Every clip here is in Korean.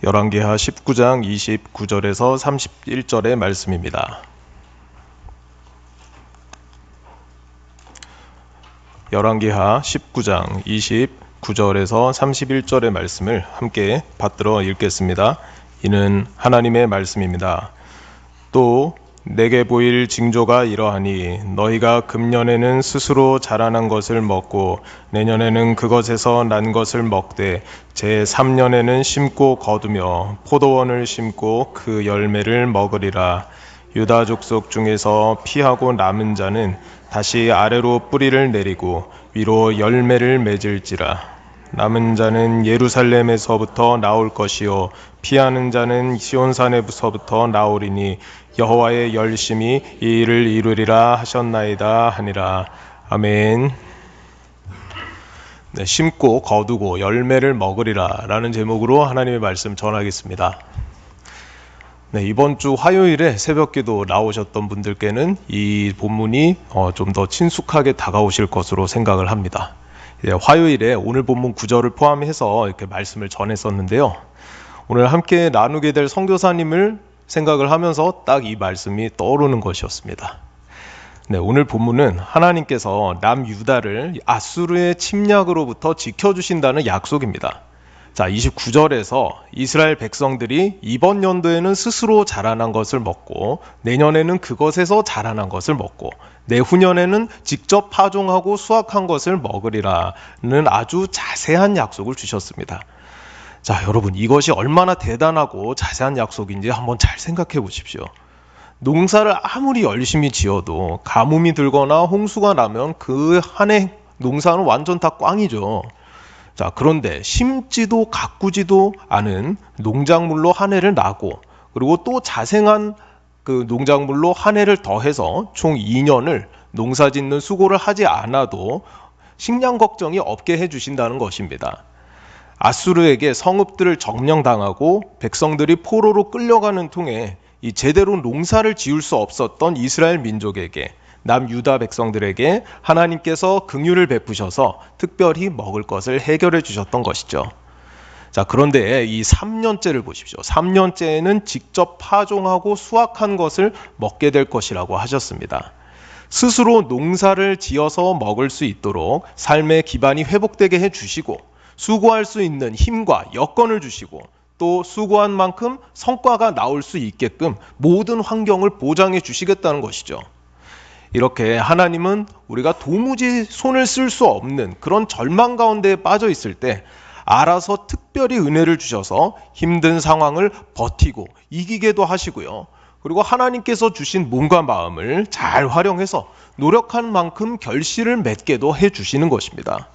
열왕기하 19장 29절에서 31절의 말씀입니다. 열왕기하 19장 29절에서 31절의 말씀을 함께 받들어 읽겠습니다. 이는 하나님의 말씀입니다. 또 내게 보일 징조가 이러하니 너희가 금년에는 스스로 자라난 것을 먹고 내년에는 그것에서 난 것을 먹되 제3년에는 심고 거두며 포도원을 심고 그 열매를 먹으리라. 유다 족속 중에서 피하고 남은 자는 다시 아래로 뿌리를 내리고 위로 열매를 맺을지라. 남은 자는 예루살렘에서부터 나올 것이요 피하는 자는 시온산에서부터 나오리니 여호와의 열심히 이 일을 이루리라 하셨나이다 하니라. 아멘. 네, 심고 거두고 열매를 먹으리라 라는 제목으로 하나님의 말씀 전하겠습니다. 네, 이번 주 화요일에 새벽기도 나오셨던 분들께는 이 본문이 좀 더 친숙하게 다가오실 것으로 생각을 합니다. 화요일에 오늘 본문 9절을 포함해서 이렇게 말씀을 전했었는데요. 오늘 함께 나누게 될 선교사님을 생각을 하면서 딱 이 말씀이 떠오르는 것이었습니다. 네, 오늘 본문은 하나님께서 남유다를 아수르의 침략으로부터 지켜주신다는 약속입니다. 자, 29절에서 이스라엘 백성들이 이번 연도에는 스스로 자라난 것을 먹고 내년에는 그것에서 자라난 것을 먹고 내후년에는 직접 파종하고 수확한 것을 먹으리라는 아주 자세한 약속을 주셨습니다. 자, 여러분, 이것이 얼마나 대단하고 자세한 약속인지 한번 잘 생각해 보십시오. 농사를 아무리 열심히 지어도 가뭄이 들거나 홍수가 나면 그 한 해 농사는 완전 다 꽝이죠. 자, 그런데 심지도 가꾸지도 않은 농작물로 한 해를 나고 그리고 또 자생한 그 농작물로 한 해를 더해서 총 2년을 농사 짓는 수고를 하지 않아도 식량 걱정이 없게 해주신다는 것입니다. 아수르에게 성읍들을 점령당하고 백성들이 포로로 끌려가는 통에 이 제대로 농사를 지을 수 없었던 이스라엘 민족에게 남유다 백성들에게 하나님께서 긍휼을 베푸셔서 특별히 먹을 것을 해결해 주셨던 것이죠. 자, 그런데 이 3년째를 보십시오. 3년째에는 직접 파종하고 수확한 것을 먹게 될 것이라고 하셨습니다. 스스로 농사를 지어서 먹을 수 있도록 삶의 기반이 회복되게 해주시고 수고할 수 있는 힘과 여건을 주시고 또 수고한 만큼 성과가 나올 수 있게끔 모든 환경을 보장해 주시겠다는 것이죠. 이렇게 하나님은 우리가 도무지 손을 쓸 수 없는 그런 절망 가운데 빠져 있을 때 알아서 특별히 은혜를 주셔서 힘든 상황을 버티고 이기게도 하시고요. 그리고 하나님께서 주신 몸과 마음을 잘 활용해서 노력한 만큼 결실을 맺게도 해주시는 것입니다.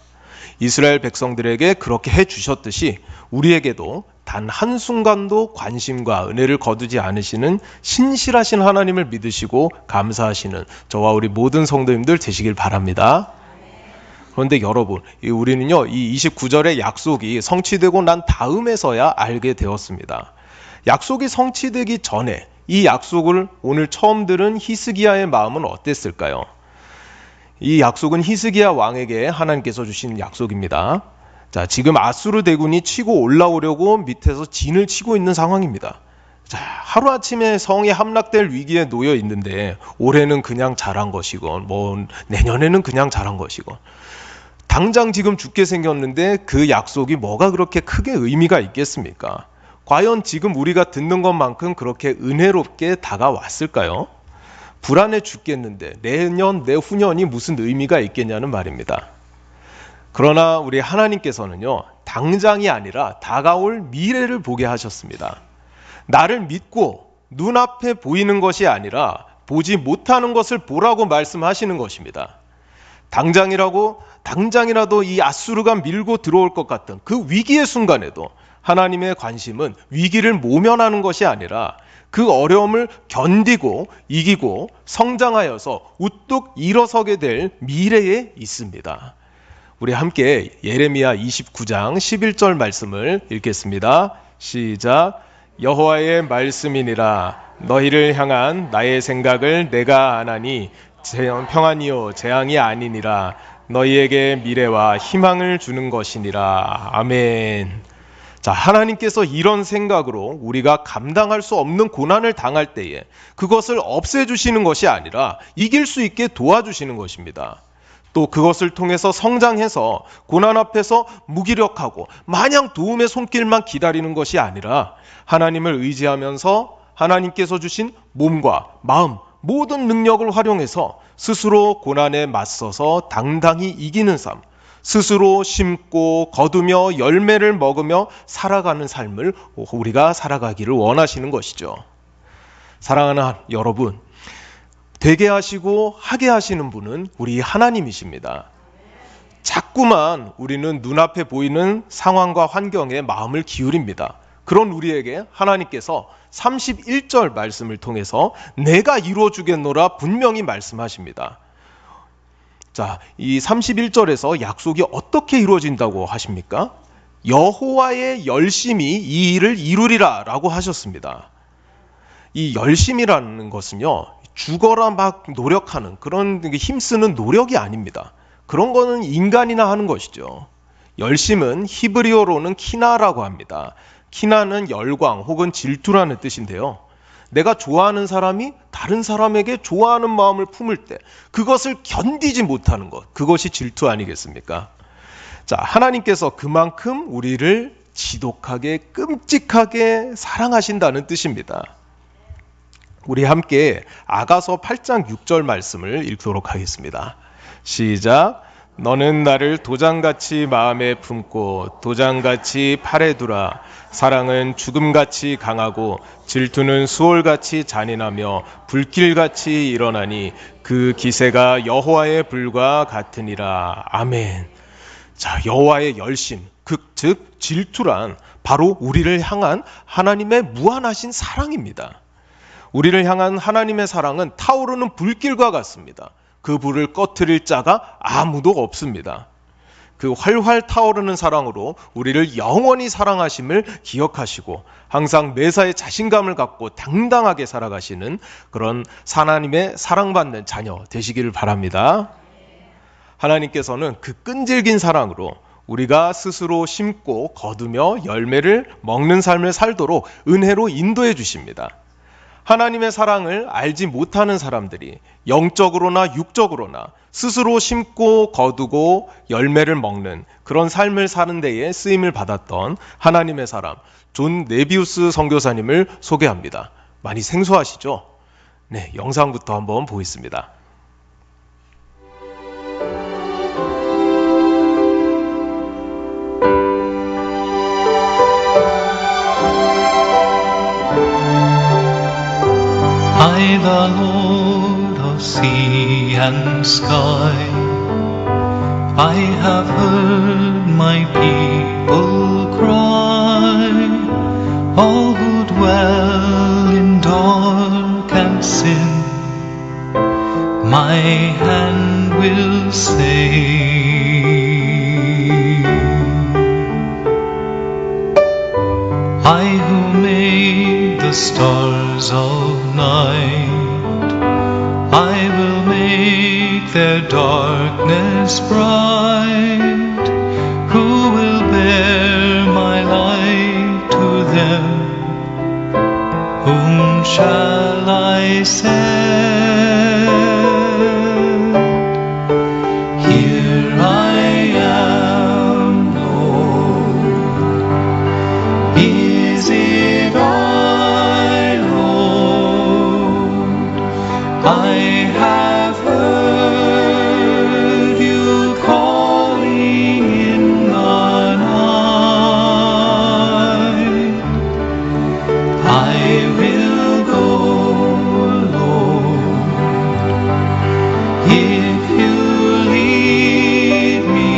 이스라엘 백성들에게 그렇게 해주셨듯이 우리에게도 단 한순간도 관심과 은혜를 거두지 않으시는 신실하신 하나님을 믿으시고 감사하시는 저와 우리 모든 성도님들 되시길 바랍니다. 그런데 여러분, 우리는요, 이 29절의 약속이 성취되고 난 다음에서야 알게 되었습니다. 약속이 성취되기 전에 이 약속을 오늘 처음 들은 히스기야의 마음은 어땠을까요? 이 약속은 히스기야 왕에게 하나님께서 주신 약속입니다. 자, 지금 아수르 대군이 치고 올라오려고 밑에서 진을 치고 있는 상황입니다. 자, 하루아침에 성이 함락될 위기에 놓여 있는데 올해는 그냥 잘한 것이건 내년에는 그냥 잘한 것이건 당장 지금 죽게 생겼는데 그 약속이 뭐가 그렇게 크게 의미가 있겠습니까? 과연 지금 우리가 듣는 것만큼 그렇게 은혜롭게 다가왔을까요? 불안해 죽겠는데 내년, 내후년이 무슨 의미가 있겠냐는 말입니다. 그러나 우리 하나님께서는요, 당장이 아니라 다가올 미래를 보게 하셨습니다. 나를 믿고 눈앞에 보이는 것이 아니라 보지 못하는 것을 보라고 말씀하시는 것입니다. 당장이라도 이 아수르가 밀고 들어올 것 같던 그 위기의 순간에도 하나님의 관심은 위기를 모면하는 것이 아니라 그 어려움을 견디고 이기고 성장하여서 우뚝 일어서게 될 미래에 있습니다. 우리 함께 예레미야 29장 11절 말씀을 읽겠습니다. 시작. 여호와의 말씀이니라. 너희를 향한 나의 생각을 내가 아나니 평안이요 재앙이 아니니라. 너희에게 미래와 희망을 주는 것이니라. 아멘. 자, 하나님께서 이런 생각으로 우리가 감당할 수 없는 고난을 당할 때에 그것을 없애주시는 것이 아니라 이길 수 있게 도와주시는 것입니다. 또 그것을 통해서 성장해서 고난 앞에서 무기력하고 마냥 도움의 손길만 기다리는 것이 아니라 하나님을 의지하면서 하나님께서 주신 몸과 마음, 모든 능력을 활용해서 스스로 고난에 맞서서 당당히 이기는 삶, 스스로 심고 거두며 열매를 먹으며 살아가는 삶을 우리가 살아가기를 원하시는 것이죠. 사랑하는 여러분, 되게 하시고 하게 하시는 분은 우리 하나님이십니다. 자꾸만 우리는 눈앞에 보이는 상황과 환경에 마음을 기울입니다. 그런 우리에게 하나님께서 31절 말씀을 통해서 내가 이루어주겠노라 분명히 말씀하십니다. 자, 이 31절에서 약속이 어떻게 이루어진다고 하십니까? 여호와의 열심히 이 일을 이루리라 라고 하셨습니다. 이 열심이라는 것은요, 죽어라 막 노력하는 그런 힘쓰는 노력이 아닙니다. 그런 거는 인간이나 하는 것이죠. 열심은 히브리어로는 키나라고 합니다. 키나는 열광 혹은 질투라는 뜻인데요. 내가 좋아하는 사람이 다른 사람에게 좋아하는 마음을 품을 때 그것을 견디지 못하는 것, 그것이 질투 아니겠습니까? 자, 하나님께서 그만큼 우리를 지독하게 끔찍하게 사랑하신다는 뜻입니다. 우리 함께 아가서 8장 6절 말씀을 읽도록 하겠습니다. 시작. 너는 나를 도장같이 마음에 품고 도장같이 팔에 두라. 사랑은 죽음같이 강하고 질투는 수월같이 잔인하며 불길같이 일어나니 그 기세가 여호와의 불과 같으니라. 아멘. 자, 여호와의 열심, 즉 질투란 바로 우리를 향한 하나님의 무한하신 사랑입니다. 우리를 향한 하나님의 사랑은 타오르는 불길과 같습니다. 그 불을 꺼트릴 자가 아무도 없습니다. 그 활활 타오르는 사랑으로 우리를 영원히 사랑하심을 기억하시고 항상 매사에 자신감을 갖고 당당하게 살아가시는 그런 하나님의 사랑받는 자녀 되시기를 바랍니다. 하나님께서는 그 끈질긴 사랑으로 우리가 스스로 심고 거두며 열매를 먹는 삶을 살도록 은혜로 인도해 주십니다. 하나님의 사랑을 알지 못하는 사람들이 영적으로나 육적으로나 스스로 심고 거두고 열매를 먹는 그런 삶을 사는 데에 쓰임을 받았던 하나님의 사람 존 네비우스 선교사님을 소개합니다. 많이 생소하시죠? 네, 영상부터 한번 보겠습니다. I, the Lord of sea and sky, I have heard my people cry, all who dwell in dark and sin, my hand will save. I who made the stars of night, I will make their darkness bright. Who will bear my light to them? Whom shall I send? Here I am, Lord. Is it I, Lord? I have heard you calling in the night. I will go, Lord, if you lead me.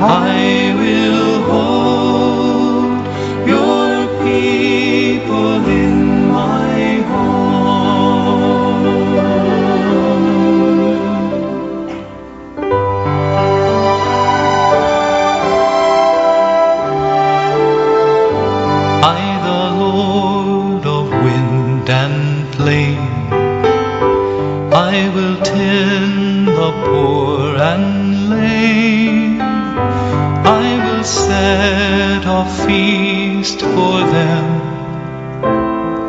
I will hold your people in my heart. I, the Lord of wind and plain, I will tend the poor and lame. I will set set a feast for them,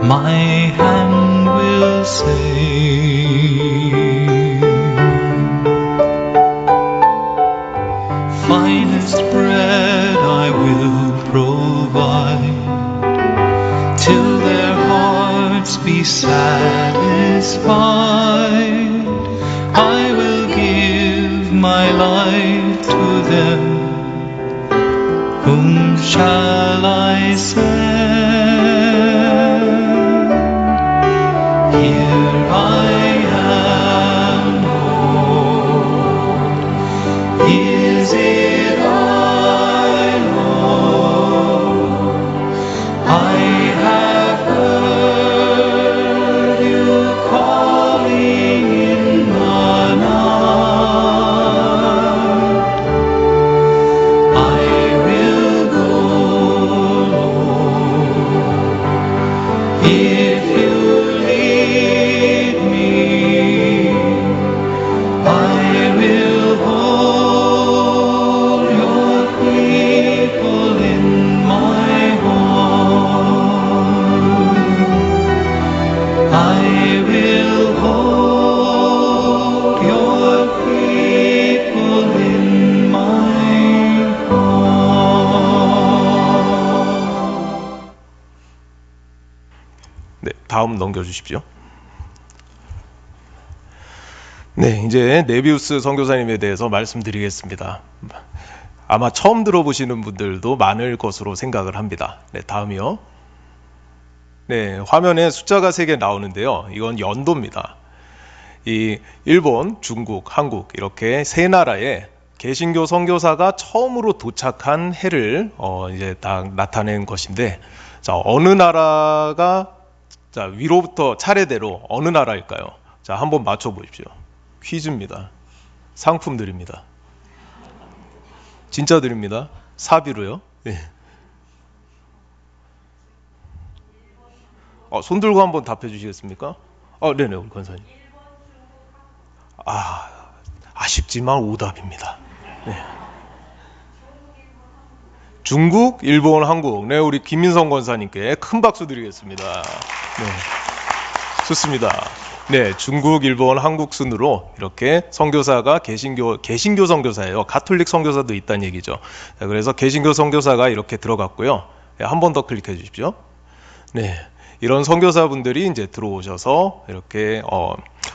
my hand will save. Finest bread I will provide, till their hearts be satisfied. I will give my life to them. Whom shall I send? Here I am, Lord. Is it I, Lord? I have heard you calling in the night. I will go, Lord, if you lead me. I will hold your people in my heart. I will hold your people in my heart. 네, 다음 넘겨주십시오. 네, 이제 네비우스 선교사님에 대해서 말씀드리겠습니다. 아마 처음 들어보시는 분들도 많을 것으로 생각을 합니다. 네, 다음이요. 네, 화면에 숫자가 3개 나오는데요. 이건 연도입니다. 이 일본, 중국, 한국 이렇게 세 나라에 개신교 선교사가 처음으로 도착한 해를 이제 딱 나타낸 것인데, 자, 어느 나라가 자, 위로부터 차례대로 어느 나라일까요? 자, 한번 맞춰 보십시오. 퀴즈입니다. 상품 드립니다. 진짜 드립니다. 사비로요. 네. 손 들고 한번 답해 주시겠습니까? 네네, 우리 권사님. 아쉽지만 오답입니다. 네. 중국, 일본, 한국. 네, 우리 김민성 권사님께 큰 박수 드리겠습니다. 네. 좋습니다. 네, 중국, 일본, 한국 순으로 이렇게 선교사가 개신교 선교사예요. 가톨릭 선교사도 있다는 얘기죠. 자, 그래서 개신교 선교사가 이렇게 들어갔고요. 네, 한 번 더 클릭해 주십시오. 네, 이런 선교사분들이 이제 들어오셔서 이렇게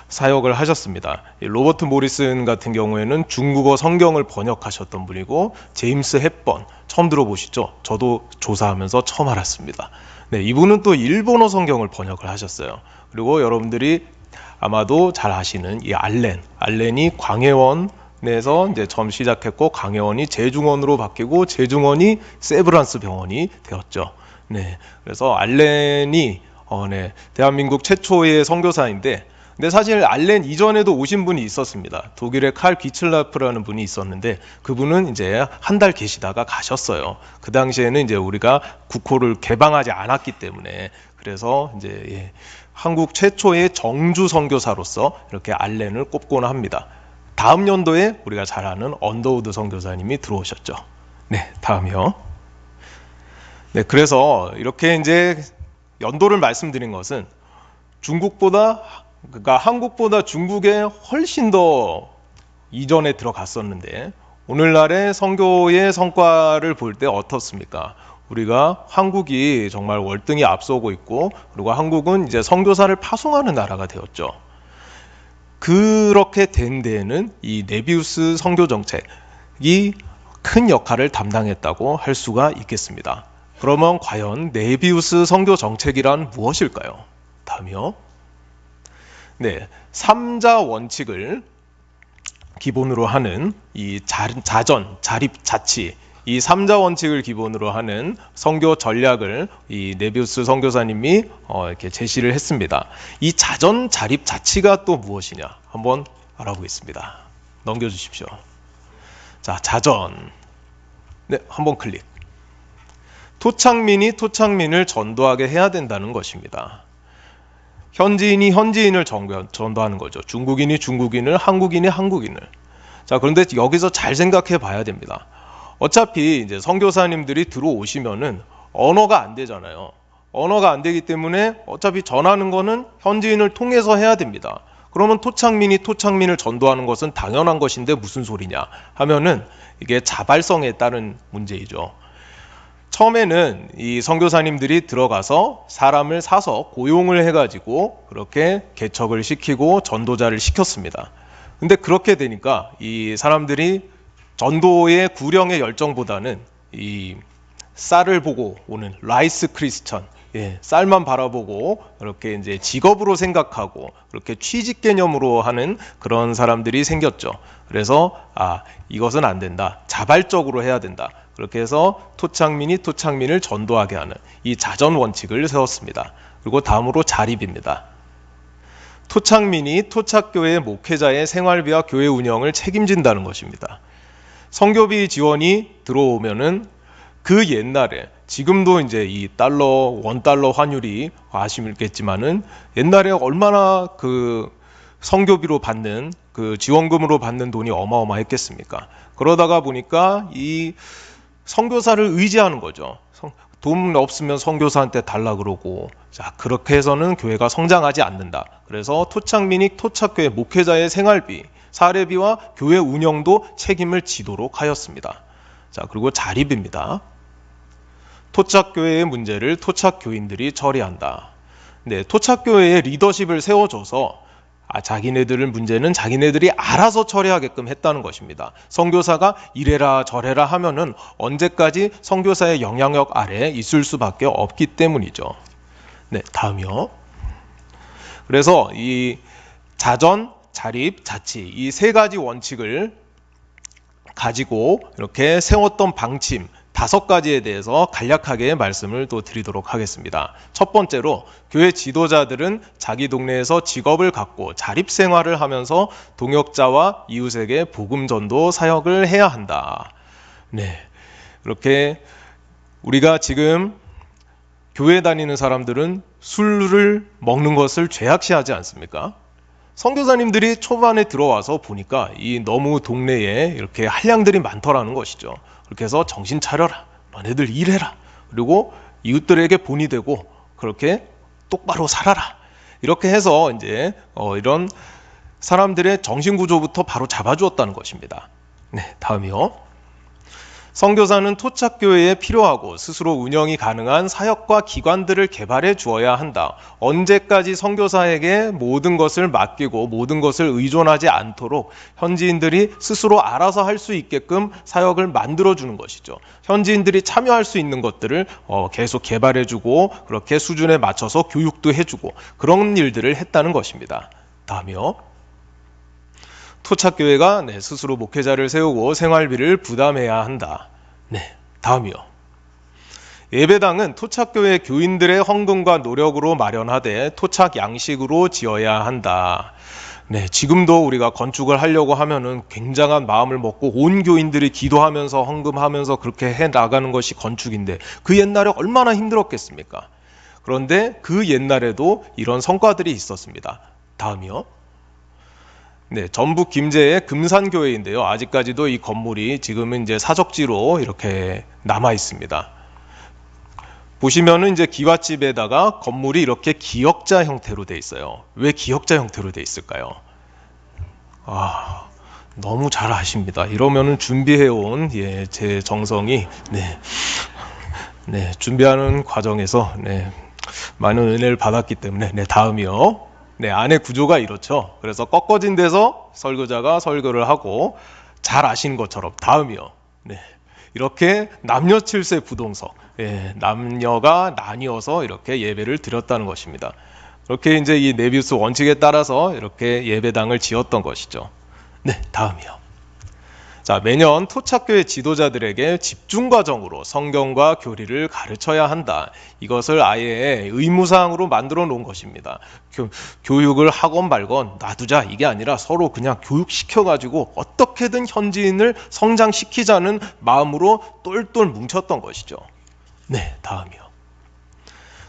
사역을 하셨습니다. 로버트 모리슨 같은 경우에는 중국어 성경을 번역하셨던 분이고, 제임스 헵번 처음 들어보시죠? 저도 조사하면서 처음 알았습니다. 네, 이분은 또 일본어 성경을 번역을 하셨어요. 그리고 여러분들이 아마도 잘 아시는 이 알렌이 광해원에서 이제 처음 시작했고, 광해원이 제중원으로 바뀌고, 제중원이 세브란스 병원이 되었죠. 네, 그래서 알렌이 네, 대한민국 최초의 선교사인데, 근데 사실 알렌 이전에도 오신 분이 있었습니다. 독일의 칼 귀틀라프라는 분이 있었는데, 그분은 이제 한 달 계시다가 가셨어요. 그 당시에는 이제 우리가 국호를 개방하지 않았기 때문에, 그래서 이제 한국 최초의 정주 선교사로서 이렇게 알렌을 꼽곤 합니다. 다음 연도에 우리가 잘 아는 언더우드 선교사님이 들어오셨죠. 네, 다음이요. 네, 그래서 이렇게 이제 연도를 말씀드린 것은 그러니까 한국보다 중국에 훨씬 더 이전에 들어갔었는데, 오늘날의 선교의 성과를 볼 때 어떻습니까? 우리가 한국이 정말 월등히 앞서고 있고, 그리고 한국은 이제 선교사를 파송하는 나라가 되었죠. 그렇게 된 데에는 이 네비우스 선교 정책이 큰 역할을 담당했다고 할 수가 있겠습니다. 그러면 과연 네비우스 선교 정책이란 무엇일까요? 다음이요. 네, 3자 원칙을 기본으로 하는 이 자전, 자립, 자치, 이 3자 원칙을 기본으로 하는 선교 전략을 이 네비우스 선교사님이 이렇게 제시를 했습니다. 이 자전, 자립, 자치가 또 무엇이냐 한번 알아보겠습니다. 넘겨주십시오. 자, 자전. 네, 한번 클릭. 토착민이 토착민을 전도하게 해야 된다는 것입니다. 현지인이 현지인을 전도하는 거죠. 중국인이 중국인을, 한국인이 한국인을. 자, 그런데 여기서 잘 생각해 봐야 됩니다. 어차피 이제 선교사님들이 들어오시면은 언어가 안 되잖아요. 언어가 안 되기 때문에 어차피 전하는 거는 현지인을 통해서 해야 됩니다. 그러면 토착민이 토착민을 전도하는 것은 당연한 것인데 무슨 소리냐 하면은 이게 자발성에 따른 문제이죠. 처음에는 이 선교사님들이 들어가서 사람을 사서 고용을 해가지고 그렇게 개척을 시키고 전도자를 시켰습니다. 근데 그렇게 되니까 이 사람들이 전도의 구령의 열정보다는 이 쌀을 보고 오는 라이스 크리스천, 쌀만 바라보고 그렇게 이제 직업으로 생각하고 그렇게 취직 개념으로 하는 그런 사람들이 생겼죠. 그래서 이것은 안 된다. 자발적으로 해야 된다. 그렇게 해서 토착민이 토착민을 전도하게 하는 이 자전 원칙을 세웠습니다. 그리고 다음으로 자립입니다. 토착민이 토착교회 목회자의 생활비와 교회 운영을 책임진다는 것입니다. 선교비 지원이 들어오면은 그 옛날에 지금도 이제 이 원달러 환율이 아시겠지만은 옛날에 얼마나 그 선교비로 받는 그 지원금으로 받는 돈이 어마어마했겠습니까? 그러다가 보니까 이 선교사를 의지하는 거죠. 돈 없으면 선교사한테 달라 그러고, 자, 그렇게 해서는 교회가 성장하지 않는다. 그래서 토착민이 토착교회 목회자의 생활비, 사례비와 교회 운영도 책임을 지도록 하였습니다. 자, 그리고 자립입니다. 토착교회의 문제를 토착교인들이 처리한다. 네, 토착교회의 리더십을 세워줘서 자기네들 문제는 자기네들이 알아서 처리하게끔 했다는 것입니다. 선교사가 이래라 저래라 하면은 언제까지 선교사의 영향력 아래에 있을 수밖에 없기 때문이죠. 네, 다음이요. 그래서 이 자전, 자립, 자치 이 세 가지 원칙을 가지고 이렇게 세웠던 방침 5가지에 대해서 간략하게 말씀을 또 드리도록 하겠습니다. 첫 번째로 교회 지도자들은 자기 동네에서 직업을 갖고 자립 생활을 하면서 동역자와 이웃에게 복음 전도 사역을 해야 한다. 네, 이렇게 우리가 지금 교회 다니는 사람들은 술을 먹는 것을 죄악시하지 않습니까? 선교사님들이 초반에 들어와서 보니까 이 너무 동네에 이렇게 한량들이 많더라는 것이죠. 그렇게 해서 정신 차려라. 너네들 일해라. 그리고 이웃들에게 본이 되고 그렇게 똑바로 살아라. 이렇게 해서 이제 이런 사람들의 정신 구조부터 바로 잡아주었다는 것입니다. 네, 다음이요. 선교사는 토착교회에 필요하고 스스로 운영이 가능한 사역과 기관들을 개발해 주어야 한다. 언제까지 선교사에게 모든 것을 맡기고 모든 것을 의존하지 않도록 현지인들이 스스로 알아서 할 수 있게끔 사역을 만들어 주는 것이죠. 현지인들이 참여할 수 있는 것들을 계속 개발해 주고 그렇게 수준에 맞춰서 교육도 해주고 그런 일들을 했다는 것입니다. 다음이요. 토착교회가 스스로 목회자를 세우고 생활비를 부담해야 한다. 네, 다음이요. 예배당은 토착교회 교인들의 헌금과 노력으로 마련하되 토착 양식으로 지어야 한다. 네, 지금도 우리가 건축을 하려고 하면은 굉장한 마음을 먹고 온 교인들이 기도하면서 헌금하면서 그렇게 해 나가는 것이 건축인데 그 옛날에 얼마나 힘들었겠습니까? 그런데 그 옛날에도 이런 성과들이 있었습니다. 다음이요. 네, 전북 김제의 금산교회인데요. 아직까지도 이 건물이 지금은 이제 사적지로 이렇게 남아 있습니다. 보시면은 이제 기와집에다가 건물이 이렇게 기역자 형태로 돼 있어요. 왜 기역자 형태로 돼 있을까요? 너무 잘 아십니다. 이러면은 준비해온 제 정성이 준비하는 과정에서 많은 은혜를 받았기 때문에 다음이요. 네, 안의 구조가 이렇죠. 그래서 꺾어진 데서 설교자가 설교를 하고 잘 아시는 것처럼 다음이요. 네, 이렇게 남녀 7세 부동석, 남녀가 나뉘어서 이렇게 예배를 드렸다는 것입니다. 그렇게 이제 이 네비우스 원칙에 따라서 이렇게 예배당을 지었던 것이죠. 네, 다음이요. 자, 매년 토착교회 지도자들에게 집중과정으로 성경과 교리를 가르쳐야 한다. 이것을 아예 의무사항으로 만들어 놓은 것입니다. 교육을 하건 말건 놔두자 이게 아니라 서로 그냥 교육시켜가지고 어떻게든 현지인을 성장시키자는 마음으로 똘똘 뭉쳤던 것이죠. 네, 다음이요.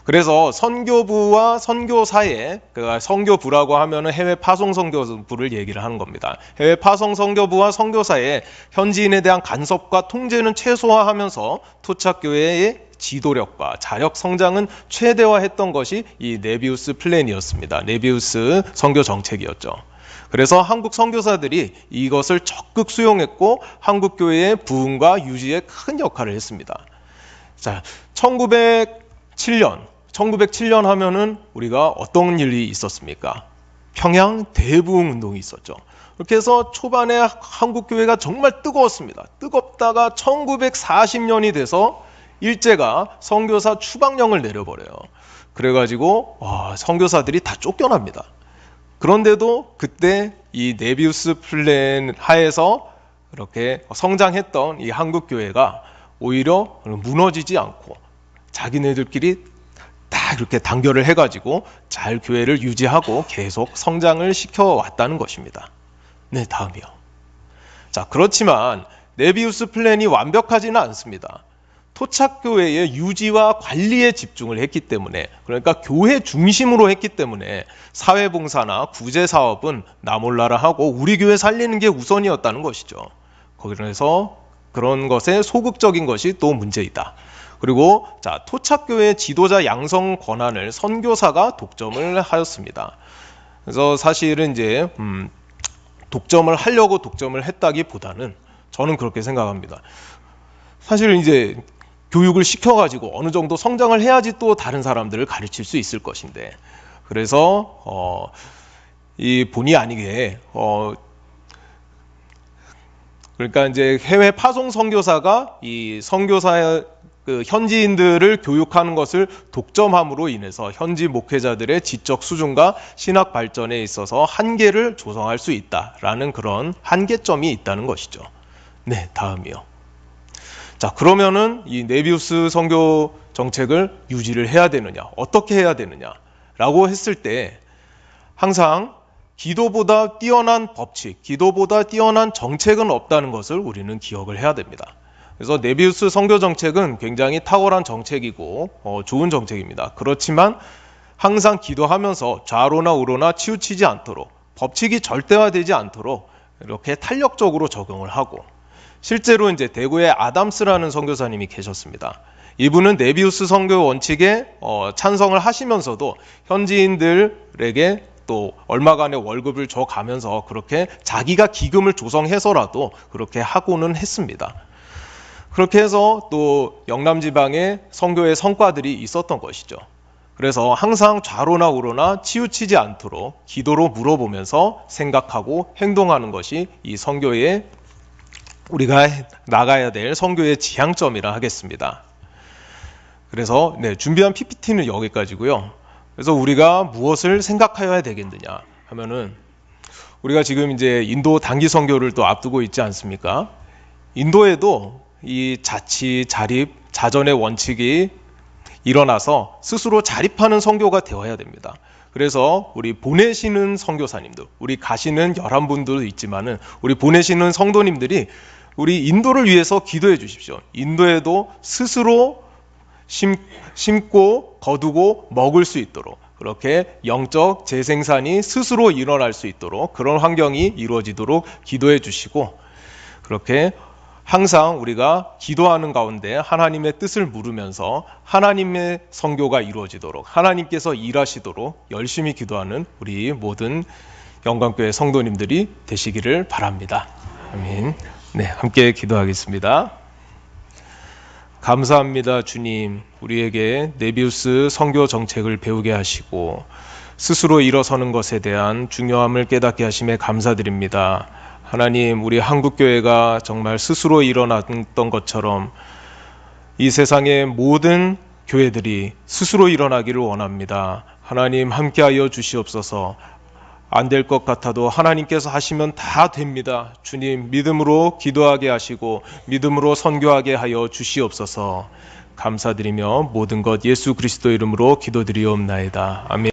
그래서 선교부와 선교사에, 그러니까 선교부라고 하면은 해외 파송 선교부를 얘기를 하는 겁니다. 해외 파송 선교부와 선교사에 현지인에 대한 간섭과 통제는 최소화하면서 토착교회의 지도력과 자력 성장은 최대화했던 것이 이 네비우스 플랜이었습니다. 네비우스 선교 정책이었죠. 그래서 한국 선교사들이 이것을 적극 수용했고 한국 교회의 부흥과 유지에 큰 역할을 했습니다. 자, 1907년 하면은 우리가 어떤 일이 있었습니까? 평양 대부흥 운동이 있었죠. 그렇게 해서 초반에 한국 교회가 정말 뜨거웠습니다. 뜨겁다가 1940년이 돼서 일제가 선교사 추방령을 내려버려요. 그래가지고 선교사들이 다 쫓겨납니다. 그런데도 그때 이 네비우스 플랜 하에서 그렇게 성장했던 이 한국 교회가 오히려 무너지지 않고 자기네들끼리 다 이렇게 단결을 해가지고 잘 교회를 유지하고 계속 성장을 시켜왔다는 것입니다. 네, 다음이요. 자, 그렇지만 네비우스 플랜이 완벽하지는 않습니다. 토착교회의 유지와 관리에 집중을 했기 때문에, 그러니까 교회 중심으로 했기 때문에 사회봉사나 구제사업은 나 몰라라 하고 우리 교회 살리는 게 우선이었다는 것이죠. 그래서 그런 것에 소극적인 것이 또 문제이다. 그리고 자, 토착교회 지도자 양성 권한을 선교사가 독점을 하였습니다. 그래서 사실은 이제 독점을 하려고 독점을 했다기보다는 저는 그렇게 생각합니다. 사실 이제 교육을 시켜가지고 어느 정도 성장을 해야지 또 다른 사람들을 가르칠 수 있을 것인데, 그래서 이 본의 아니게 그러니까 이제 해외 파송 선교사가 이 선교사의 그 현지인들을 교육하는 것을 독점함으로 인해서 현지 목회자들의 지적 수준과 신학 발전에 있어서 한계를 조성할 수 있다라는 그런 한계점이 있다는 것이죠. 네, 다음이요. 자, 그러면은 이 네비우스 선교 정책을 유지를 해야 되느냐, 어떻게 해야 되느냐라고 했을 때 항상 기도보다 뛰어난 법칙, 기도보다 뛰어난 정책은 없다는 것을 우리는 기억을 해야 됩니다. 그래서 네비우스 선교 정책은 굉장히 탁월한 정책이고 좋은 정책입니다. 그렇지만 항상 기도하면서 좌로나 우로나 치우치지 않도록, 법칙이 절대화되지 않도록 이렇게 탄력적으로 적용을 하고, 실제로 이제 대구에 아담스라는 선교사님이 계셨습니다. 이분은 네비우스 선교 원칙에 찬성을 하시면서도 현지인들에게 또 얼마간의 월급을 줘 가면서 그렇게 자기가 기금을 조성해서라도 그렇게 하고는 했습니다. 그렇게 해서 또 영남 지방에 선교의 성과들이 있었던 것이죠. 그래서 항상 좌로나 우로나 치우치지 않도록 기도로 물어보면서 생각하고 행동하는 것이 이 선교의 우리가 나가야 될 선교의 지향점이라 하겠습니다. 그래서 준비한 PPT는 여기까지고요. 그래서 우리가 무엇을 생각하여야 되겠느냐 하면은, 우리가 지금 이제 인도 단기 선교를 또 앞두고 있지 않습니까? 인도에도 이 자치, 자립, 자전의 원칙이 일어나서 스스로 자립하는 선교가 되어야 됩니다. 그래서 우리 보내시는 선교사님들, 우리 가시는 11분들도 있지만은 우리 보내시는 성도님들이 우리 인도를 위해서 기도해 주십시오. 인도에도 스스로 심고 거두고 먹을 수 있도록, 그렇게 영적 재생산이 스스로 일어날 수 있도록 그런 환경이 이루어지도록 기도해 주시고, 그렇게 항상 우리가 기도하는 가운데 하나님의 뜻을 물으면서 하나님의 선교가 이루어지도록, 하나님께서 일하시도록 열심히 기도하는 우리 모든 영광교회 성도님들이 되시기를 바랍니다. 아멘. 네, 함께 기도하겠습니다. 감사합니다, 주님. 우리에게 네비우스 선교 정책을 배우게 하시고 스스로 일어서는 것에 대한 중요함을 깨닫게 하심에 감사드립니다. 하나님, 우리 한국교회가 정말 스스로 일어났던 것처럼 이 세상의 모든 교회들이 스스로 일어나기를 원합니다. 하나님, 함께하여 주시옵소서. 안 될 것 같아도 하나님께서 하시면 다 됩니다. 주님, 믿음으로 기도하게 하시고 믿음으로 선교하게 하여 주시옵소서. 감사드리며 모든 것 예수 그리스도 이름으로 기도드리옵나이다. 아멘.